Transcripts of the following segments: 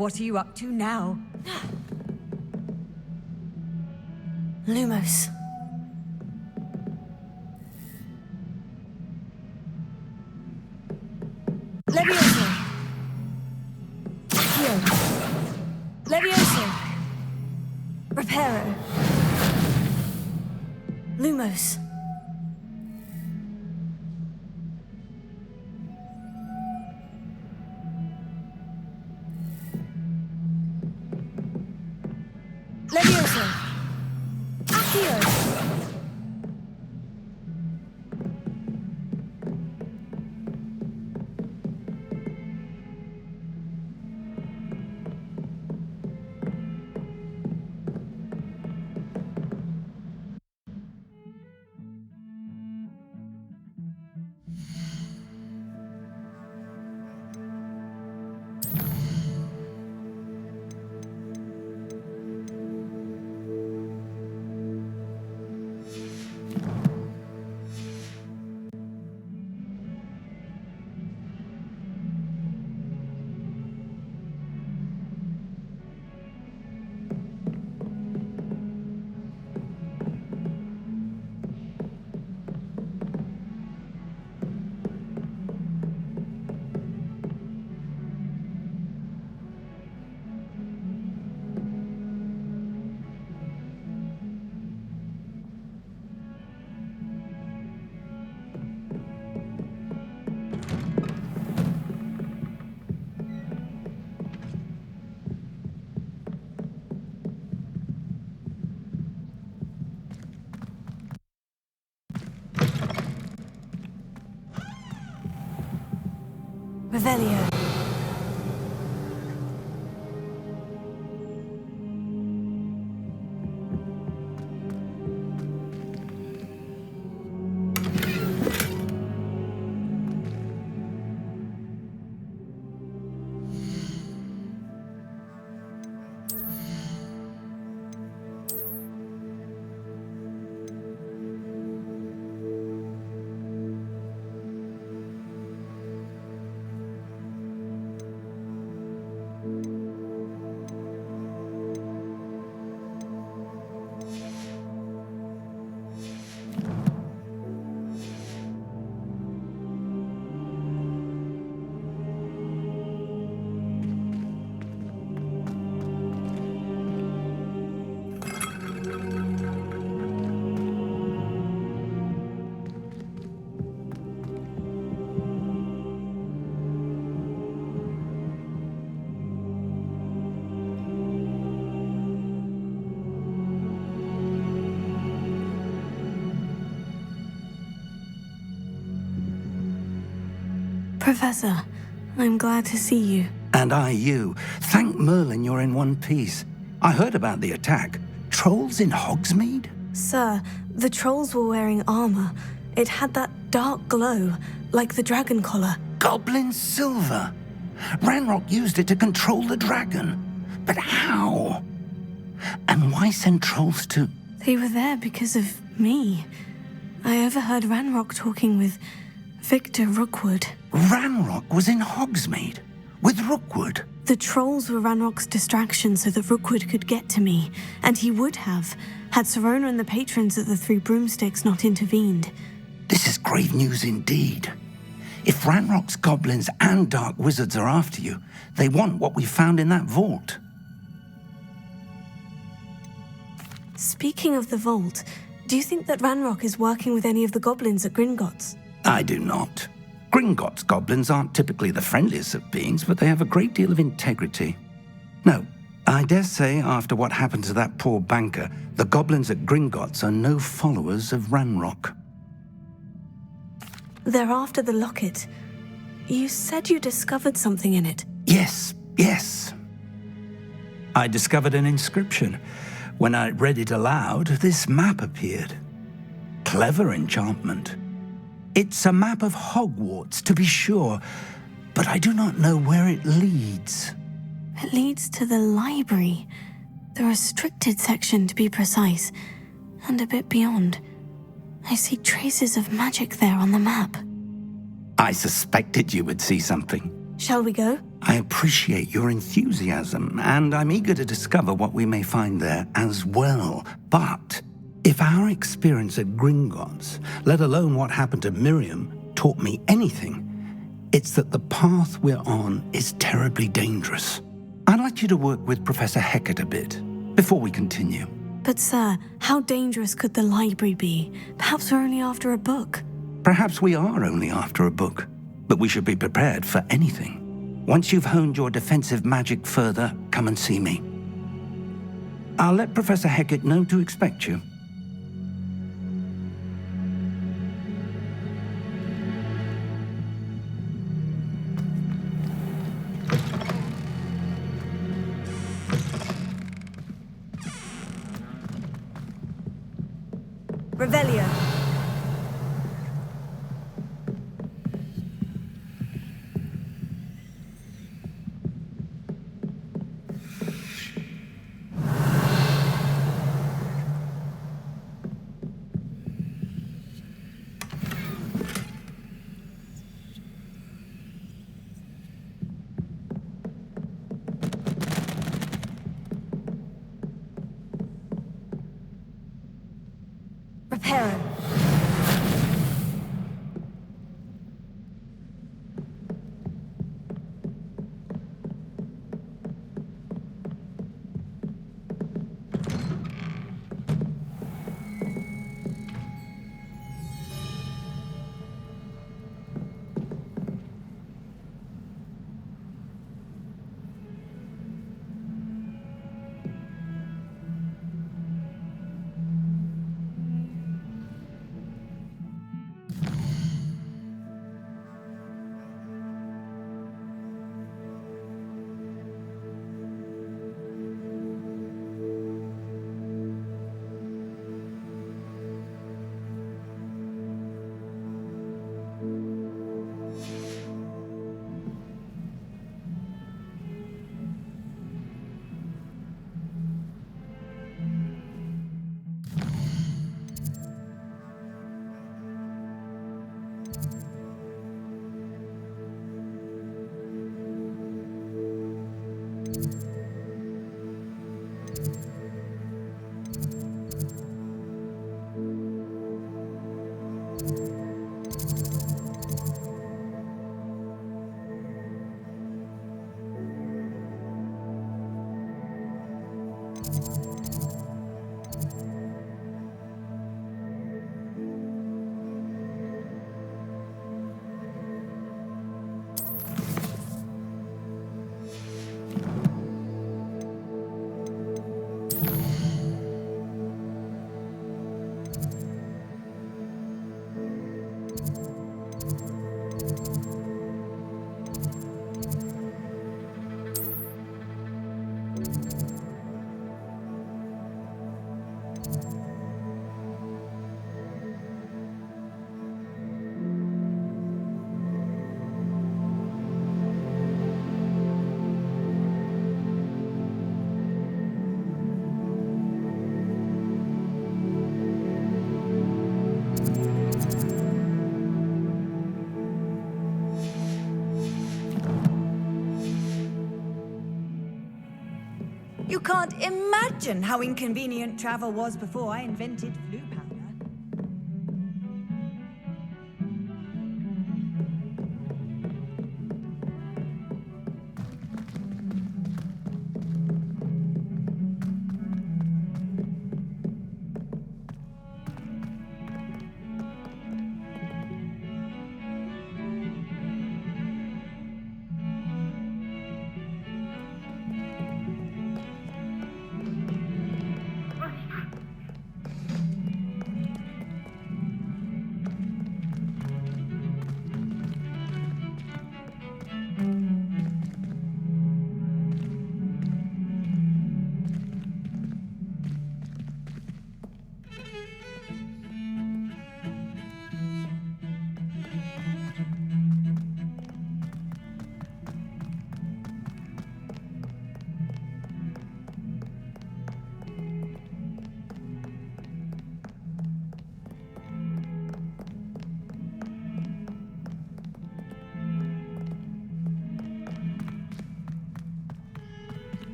What are you up to now? Lumos. Levioso. Accio. Levioso. Reparo. Lumos. Levioso. Accio. Revelio. Professor, I'm glad to see you. And I you. Thank Merlin you're in one piece. I heard about the attack. Trolls in Hogsmeade? Sir, the trolls were wearing armor. It had that dark glow, like the dragon collar. Goblin silver. Ranrock used it to control the dragon. But how? And why send trolls to... They were there because of me. I overheard Ranrock talking with Victor Rookwood. Ranrock was in Hogsmeade? With Rookwood? The trolls were Ranrock's distraction so that Rookwood could get to me. And he would have, had Sirona and the patrons at the Three Broomsticks not intervened. This is grave news indeed. If Ranrock's goblins and dark wizards are after you, they want what we found in that vault. Speaking of the vault, do you think that Ranrock is working with any of the goblins at Gringotts? I do not. Gringotts goblins aren't typically the friendliest of beings, but they have a great deal of integrity. No, I dare say after what happened to that poor banker, the goblins at Gringotts are no followers of Ranrock. They're after the locket. You said you discovered something in it. Yes. I discovered an inscription. When I read it aloud, this map appeared. Clever enchantment. It's a map of Hogwarts, to be sure, but I do not know where it leads. It leads to the library. The restricted section, to be precise, and a bit beyond. I see traces of magic there on the map. I suspected you would see something. Shall we go? I appreciate your enthusiasm, and I'm eager to discover what we may find there as well. But if our experience at Gringotts, let alone what happened to Miriam, taught me anything, it's that the path we're on is terribly dangerous. I'd like you to work with Professor Hecat a bit before we continue. But sir, how dangerous could the library be? Perhaps we're only after a book. Perhaps we are only after a book, but we should be prepared for anything. Once you've honed your defensive magic further, come and see me. I'll let Professor Hecat know to expect you. Revelio. Reparo. You can't imagine how inconvenient travel was before I invented flue powder.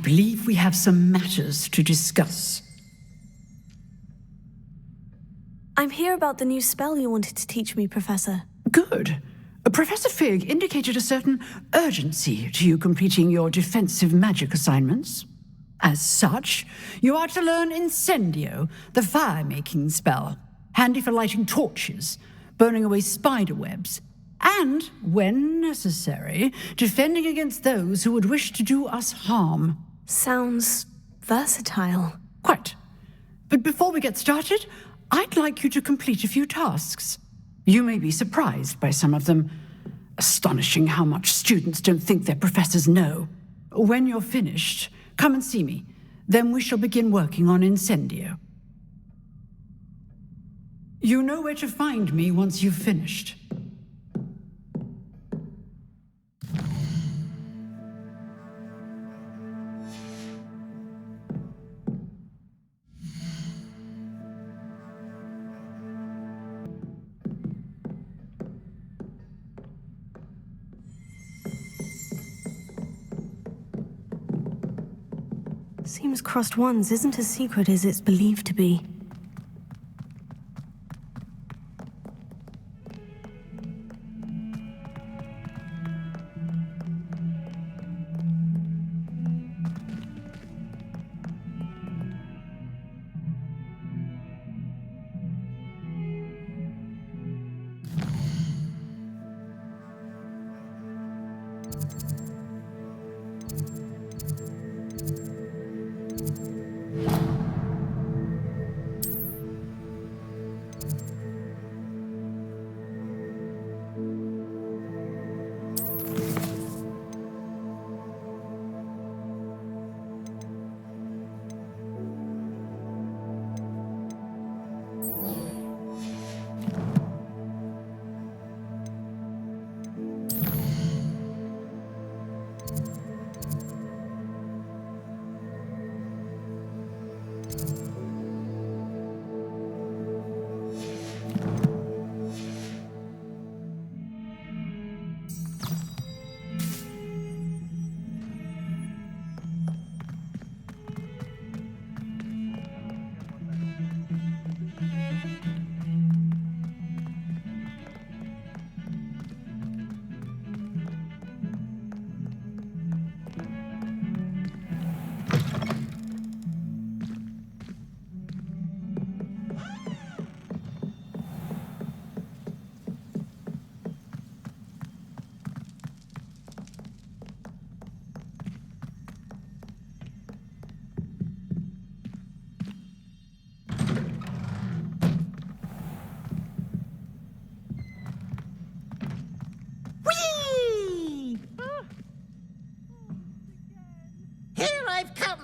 believe we have some matters to discuss. I'm here about the new spell you wanted to teach me, Professor. Good. Professor Fig indicated a certain urgency to you completing your defensive magic assignments. As such, you are to learn Incendio, the fire-making spell, handy for lighting torches, burning away spider webs, and, when necessary, defending against those who would wish to do us harm. Sounds versatile. Quite. But before we get started, I'd like you to complete a few tasks. You may be surprised by some of them. Astonishing how much students don't think their professors know. When you're finished, come and see me. Then we shall begin working on Incendio. You know where to find me once you've finished. Seems crossed ones isn't as secret as it's believed to be.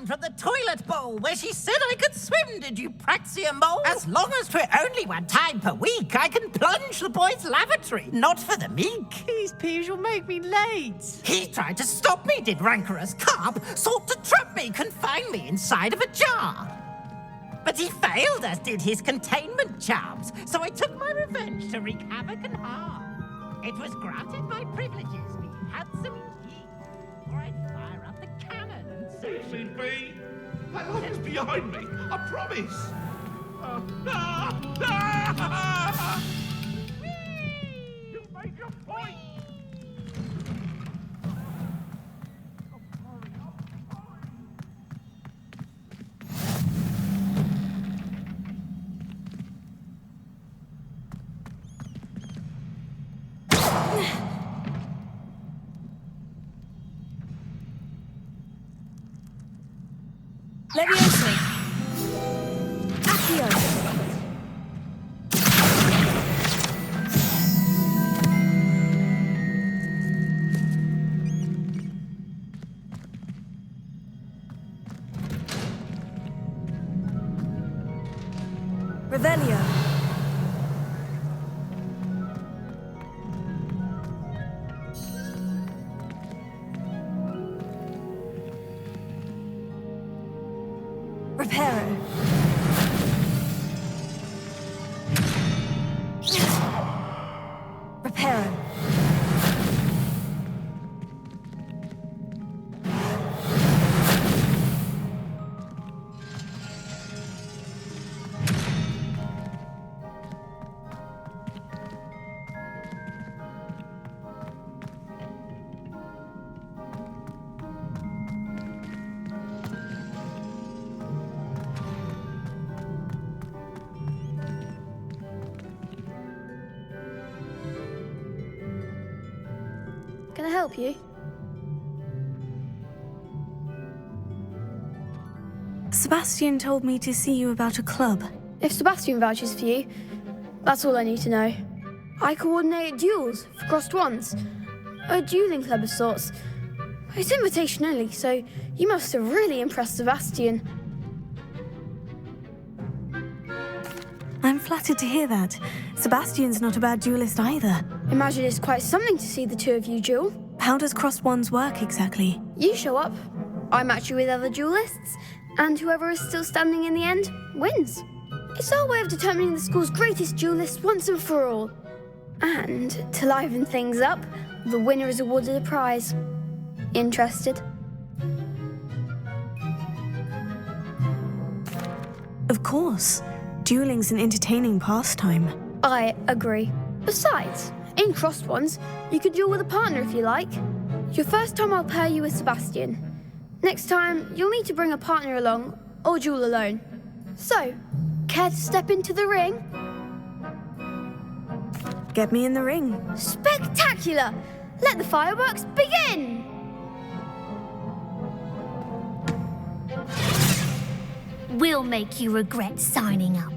From the toilet bowl where she said I could swim, did you praxia mole? As long as for only 1 time per week, I can plunge the boys' lavatory. Not for the meek. These peas will make me late. He tried to stop me, did rancorous carp, sought to trap me, confine me inside of a jar. But he failed, as did his containment charms, so I took my revenge to wreak havoc and harm. It was granted my privileges, me handsome indeed, or I'd fire up the cannon and say... Leave me! That light is behind me, I promise! You make your point! Leviosa. Accio. Revelio. Reparo. Reparo. can I help you? Sebastian told me to see you about a club. If Sebastian vouches for you, that's all I need to know. I coordinate duels for crossed wands. A dueling club of sorts. It's invitation only, so you must have really impressed Sebastian. I'm flattered to hear that. Sebastian's not a bad duelist either. Imagine it's quite something to see the two of you duel. How does crossed wands work exactly? You show up, I match you with other duelists, and whoever is still standing in the end wins. It's our way of determining the school's greatest duelist once and for all. And to liven things up, the winner is awarded a prize. Interested? Of course. Dueling's an entertaining pastime. I agree. Besides, in crossed ones, you could duel with a partner if you like. Your first time I'll pair you with Sebastian. Next time, you'll need to bring a partner along or duel alone. So, care to step into the ring? Get me in the ring. Spectacular! Let the fireworks begin! We'll make you regret signing up.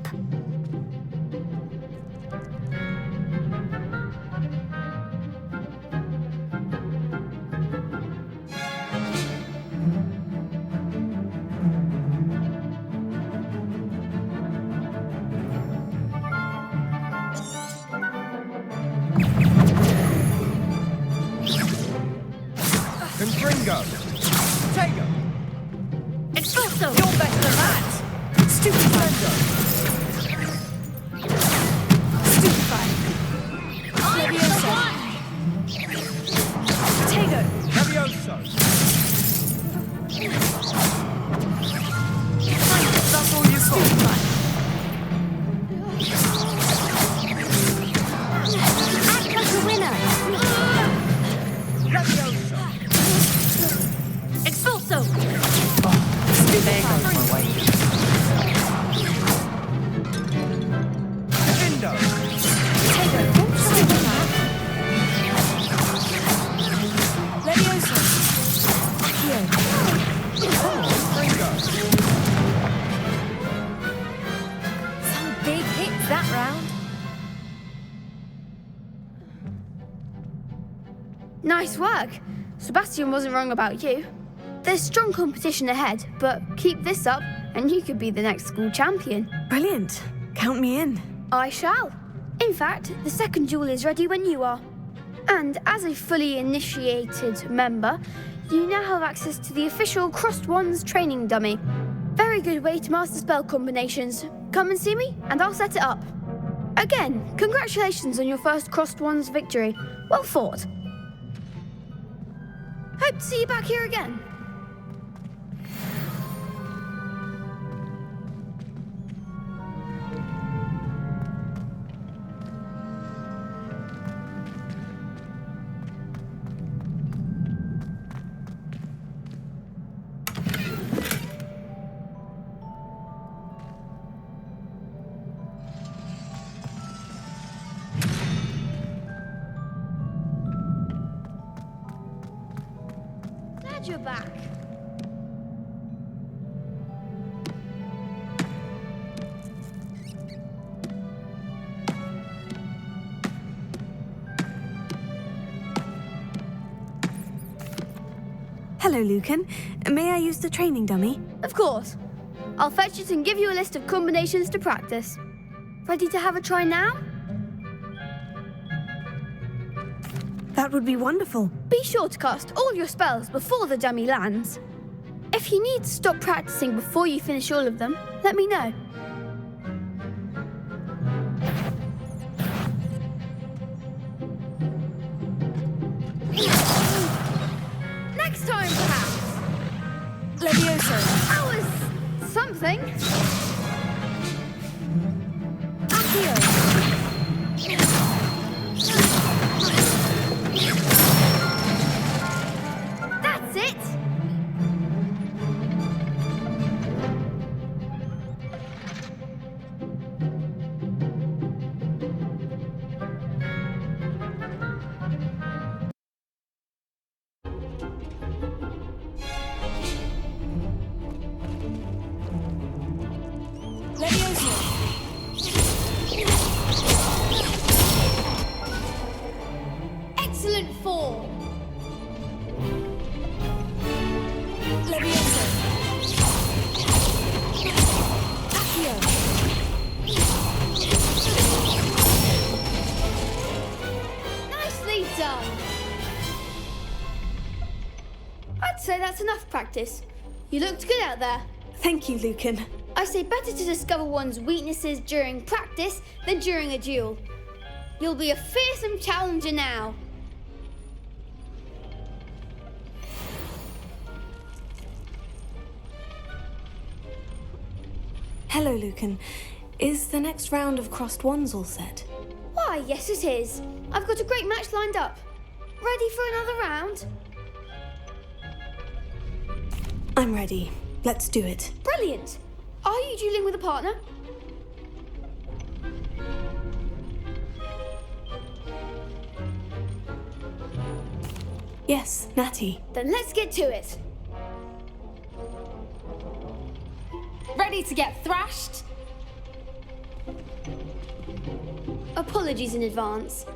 Confringo! Tego! Expulso! You're better than that! Stupefy! Stupefy! Levioso! Tego! Levioso! That's all you've got. Act like a winner. Levioso! Expulso! There goes my way. Lindo! Tego! Levioso! Accio! Confringo! Some big hits that round. Nice work. Sebastian wasn't wrong about you. There's strong competition ahead, but keep this up and you could be the next school champion. Brilliant. Count me in. I shall. In fact, the second duel is ready when you are. And as a fully initiated member, you now have access to the official Crossed Wands training dummy. Very good way to master spell combinations. Come and see me and I'll set it up. Again, congratulations on your first Crossed Wands victory. Well fought. Hope to see you back here again. Glad you're back. Hello, Lucan. May I use the training dummy? Of course. I'll fetch it and give you a list of combinations to practice. Ready to have a try now? That would be wonderful. Be sure to cast all your spells before the dummy lands. If you need to stop practicing before you finish all of them, let me know. Next time, perhaps. Levioso! That was something. Accio! practice. You looked good out there. Thank you, Lucan. I say better to discover one's weaknesses during practice than during a duel. You'll be a fearsome challenger now. Hello, Lucan. Is the next round of crossed wands all set? Why, yes it is. I've got a great match lined up. Ready for another round? I'm ready. Let's do it. Brilliant. Are you dueling with a partner? Yes, Natty. Then let's get to it. Ready to get thrashed? Apologies in advance.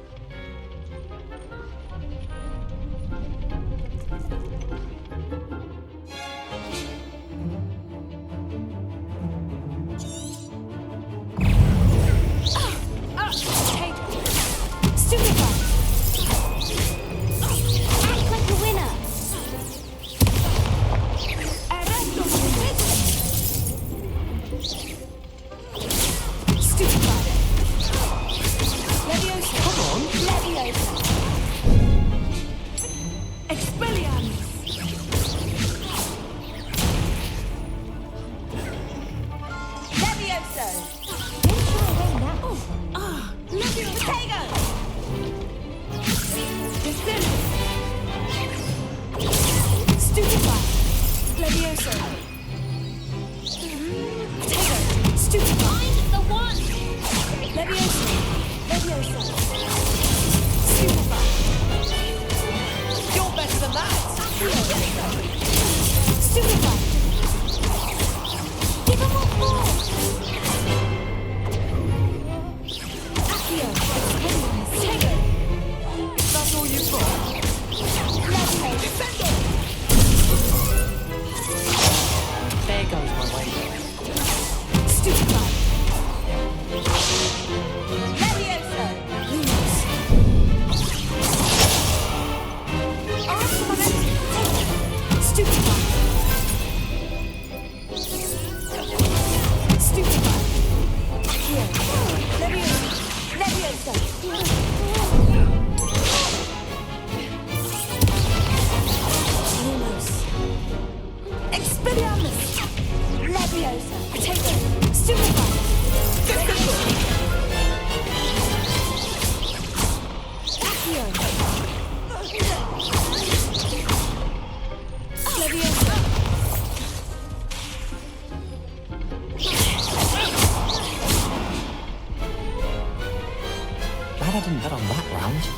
Glad I didn't bet on that round.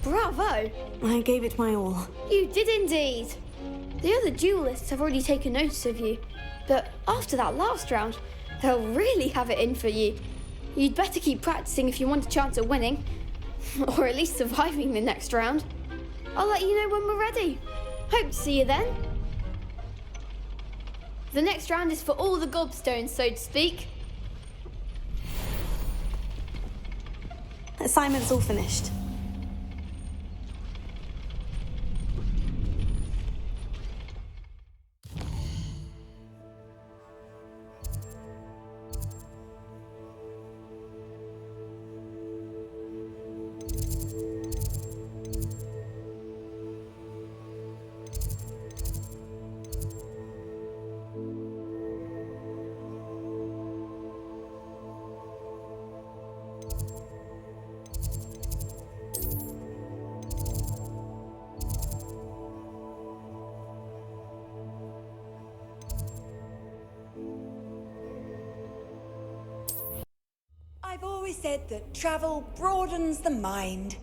Bravo! I gave it my all. You did indeed. The other duelists have already taken notice of you, but after that last round, they'll really have it in for you. You'd better keep practicing if you want a chance at winning, or at least surviving the next round. I'll let you know when we're ready. Hope to see you then. The next round is for all the gobstones, so to speak. Assignment's all finished. I've always said that travel broadens the mind.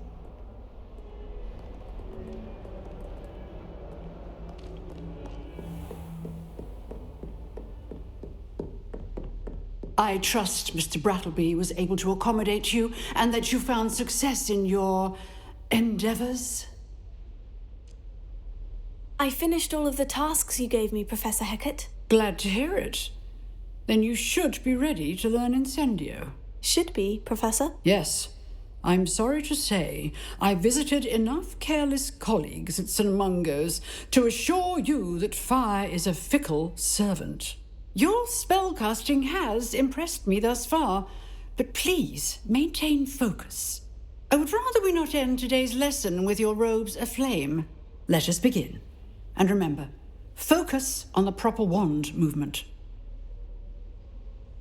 I trust Mr. Brattleby was able to accommodate you and that you found success in your endeavors. I finished all of the tasks you gave me, Professor Hecat. Glad to hear it. Then you should be ready to learn Incendio. Should be, Professor. Yes. I'm sorry to say I visited enough careless colleagues at St. Mungo's to assure you that fire is a fickle servant. Your spellcasting has impressed me thus far, but please maintain focus. I would rather we not end today's lesson with your robes aflame. Let us begin. And remember, focus on the proper wand movement.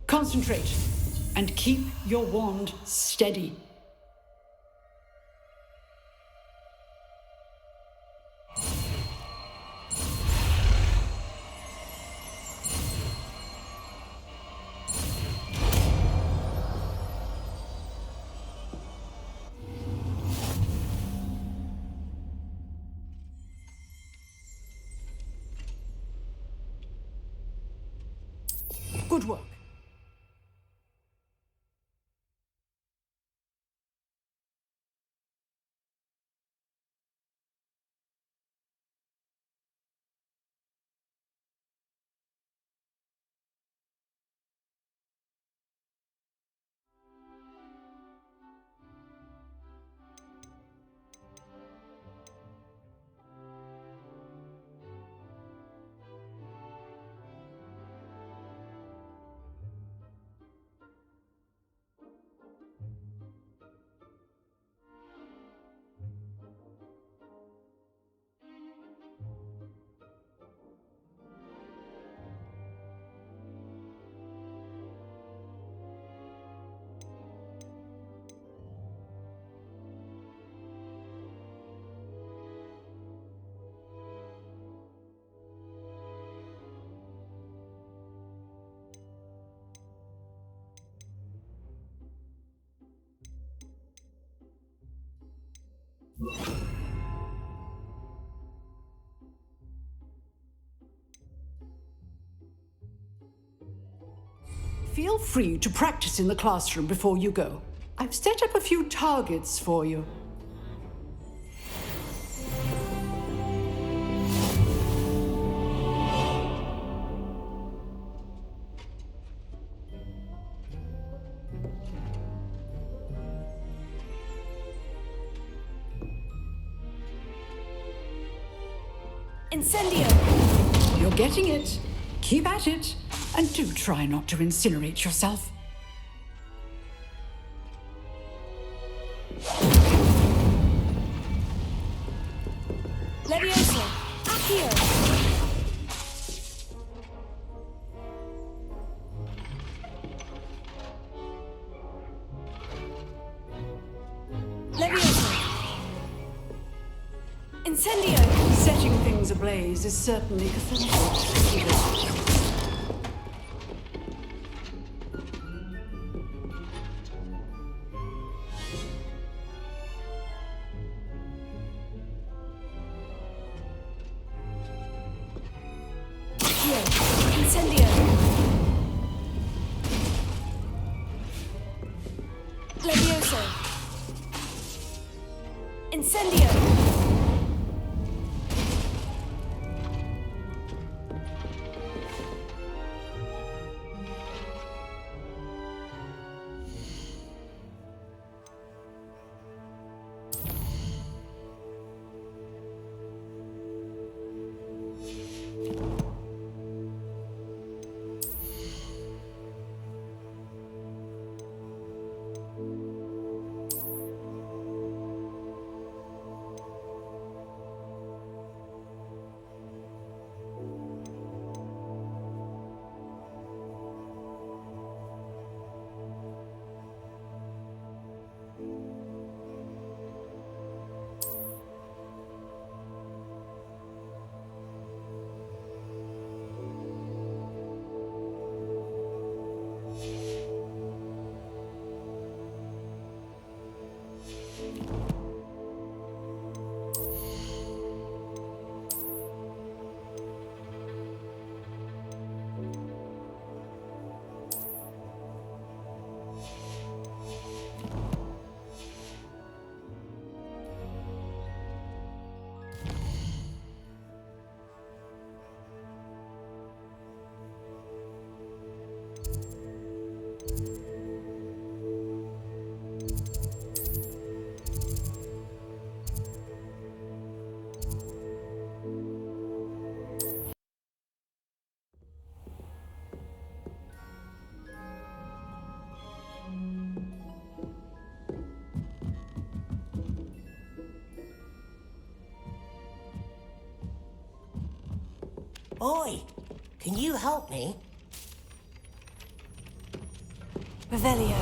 Concentrate and keep your wand steady. Good work. Feel free to practice in the classroom before you go. I've set up a few targets for you. Incendio! You're getting it. Keep at it. And do try not to incinerate yourself. Levioso! Accio! Levioso! Incendio! Setting things ablaze is certainly cathartic. Incendio! Levioso! Incendio! Oi, can you help me? Revelio.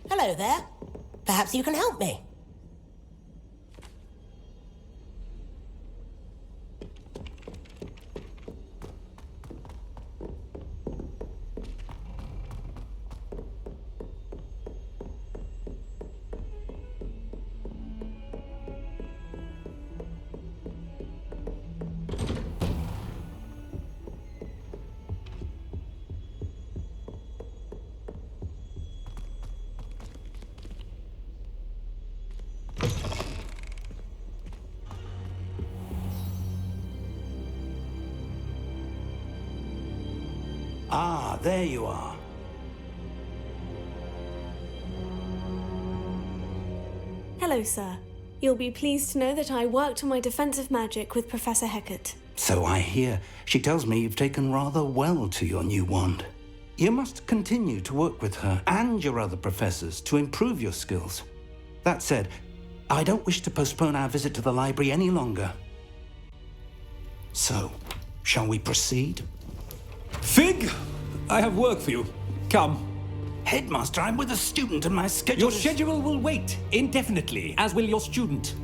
Hello there. Perhaps you can help me. Ah, there you are. Hello, sir. You'll be pleased to know that I worked on my defensive magic with Professor Hecat. So I hear. She tells me you've taken rather well to your new wand. You must continue to work with her and your other professors to improve your skills. That said, I don't wish to postpone our visit to the library any longer. So, shall we proceed? Fig! I have work for you. Come. Headmaster, I'm with a student and my schedule Your schedule will wait indefinitely, as will your student.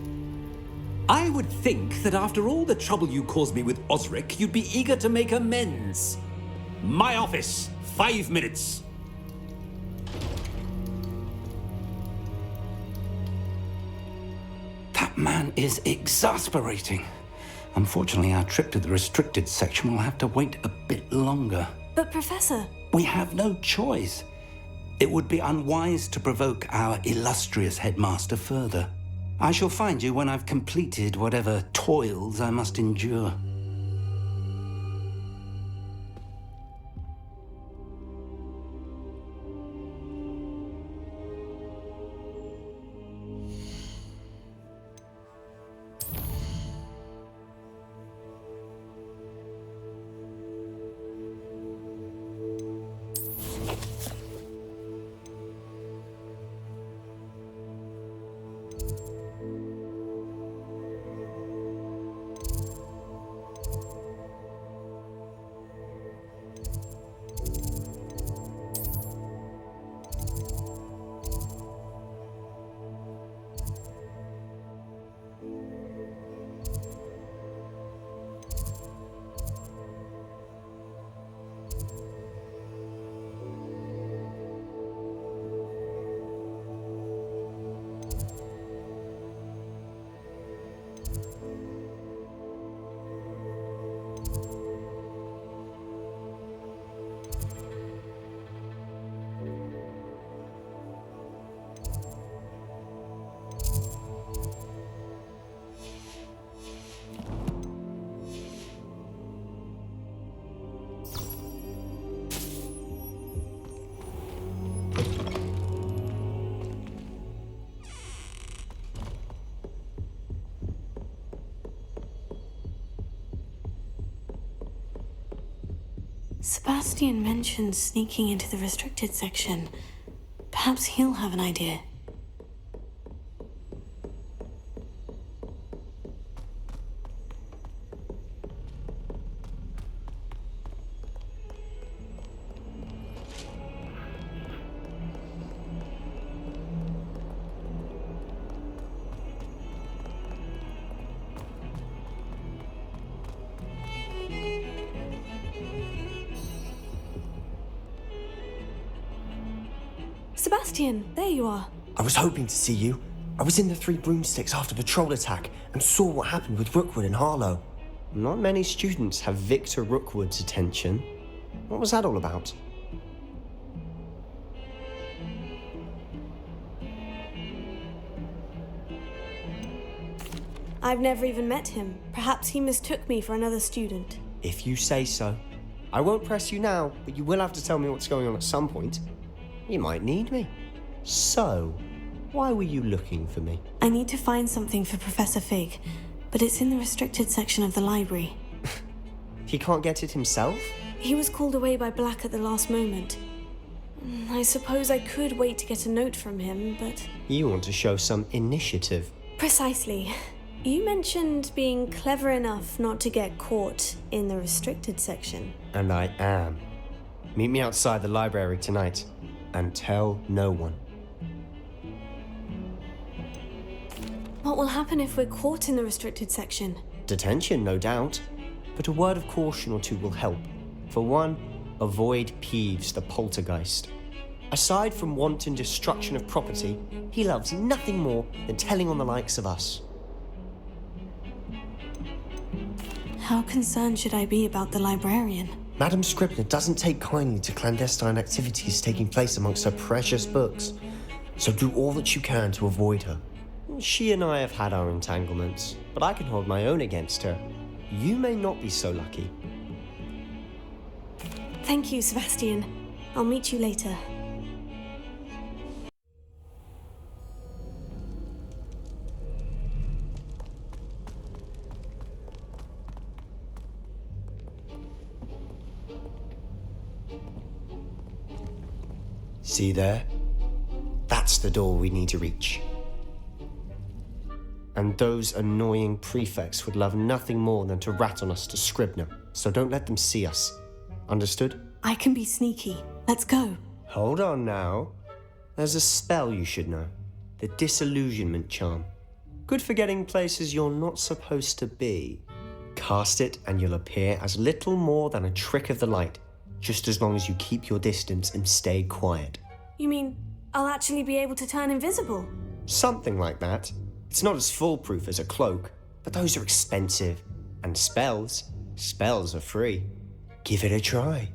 I would think that after all the trouble you caused me with Osric, you'd be eager to make amends. My office, 5 minutes. That man is exasperating. Unfortunately, our trip to the restricted section will have to wait a bit longer. But, Professor... We have no choice. It would be unwise to provoke our illustrious headmaster further. I shall find you when I've completed whatever toils I must endure. Sebastian mentioned sneaking into the restricted section. Perhaps he'll have an idea. Sebastian, there you are. I was hoping to see you. I was in the Three Broomsticks after the troll attack and saw what happened with Rookwood and Harlow. Not many students have Victor Rookwood's attention. What was that all about? I've never even met him. Perhaps he mistook me for another student. If you say so. I won't press you now, but you will have to tell me what's going on at some point. You might need me. So, why were you looking for me? I need to find something for Professor Fig, but it's in the restricted section of the library. He can't get it himself? He was called away by Black at the last moment. I suppose I could wait to get a note from him, but... You want to show some initiative. Precisely. You mentioned being clever enough not to get caught in the restricted section. And I am. Meet me outside the library tonight, and tell no one. What will happen if we're caught in the restricted section? Detention, no doubt. But a word of caution or two will help. For one, avoid Peeves the poltergeist. Aside from wanton destruction of property, he loves nothing more than telling on the likes of us. How concerned should I be about the librarian? Madame Scribner doesn't take kindly to clandestine activities taking place amongst her precious books, so do all that you can to avoid her. She and I have had our entanglements, but I can hold my own against her. You may not be so lucky. Thank you, Sebastian. I'll meet you later. See there? That's the door we need to reach. And those annoying prefects would love nothing more than to rat on us to Scribner, so don't let them see us. Understood? I can be sneaky. Let's go. Hold on now. There's a spell you should know. The Disillusionment Charm. Good for getting places you're not supposed to be. Cast it and you'll appear as little more than a trick of the light, just as long as you keep your distance and stay quiet. You mean I'll actually be able to turn invisible? Something like that. It's not as foolproof as a cloak, but those are expensive. And spells are free. Give it a try.